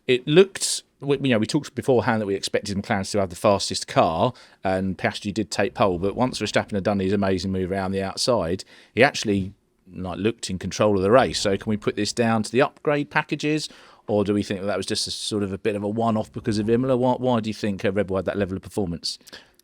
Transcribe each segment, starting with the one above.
it looked, we talked beforehand that we expected McLaren to have the fastest car, and Piastri did take pole. But once Verstappen had done his amazing move around the outside, he actually looked in control of the race. So can we put this down to the upgrade packages, or do we think that was just a sort of a bit of a one-off because of Imola? Why do you think Red Bull had that level of performance?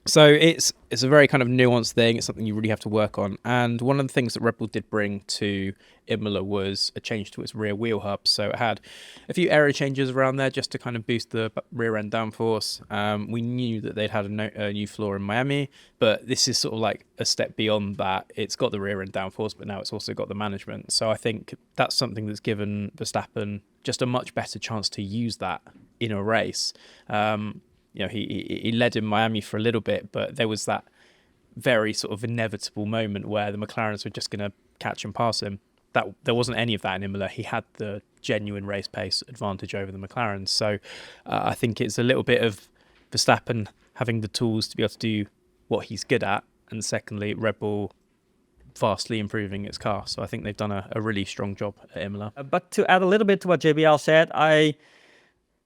So it's a very kind of nuanced thing. It's something you really have to work on. And one of the things that Red Bull did bring to Imola was a change to its rear wheel hub. So it had a few area changes around there just to kind of boost the rear end downforce. We knew that they'd had a new floor in Miami, but this is sort of like a step beyond that. It's got the rear end downforce, but now it's also got the management. So I think that's something that's given Verstappen just a much better chance to use that in a race. He led in Miami for a little bit, but there was that very sort of inevitable moment where the McLarens were just going to catch and pass him. There wasn't any of that in Imola. He had the genuine race pace advantage over the McLarens. So I think it's a little bit of Verstappen having the tools to be able to do what he's good at, and secondly, Red Bull vastly improving its car. So I think they've done a really strong job at Imola. But to add a little bit to what JBL said,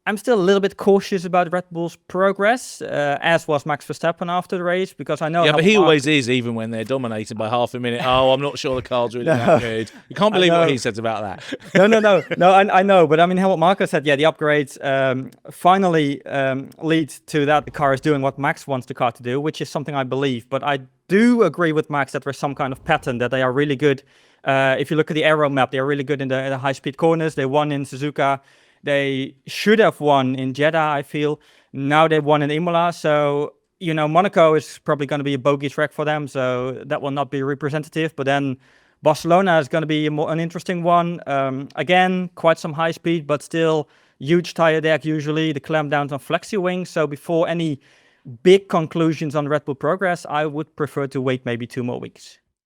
I'm still a little bit cautious about Red Bull's progress, as was Max Verstappen after the race, because I know... Yeah, but he always is, even when they're dominated by half a minute. Oh, I'm not sure the car's really that good. You can't believe what he says about that. No, I know. But I mean, what Marco said, the upgrades finally lead to that the car is doing what Max wants the car to do, which is something I believe. But I do agree with Max that there's some kind of pattern, that they are really good. If you look at the aero map, they are really good in the high-speed corners. They won in Suzuka. They should have won in Jeddah, I feel. Now they won in Imola. So, Monaco is probably going to be a bogey track for them. So that will not be representative. But then Barcelona is going to be an interesting one. Again, quite some high speed, but still huge tyre deck usually. The clampdowns on flexi wings. So before any big conclusions on Red Bull progress, I would prefer to wait maybe 2 more weeks.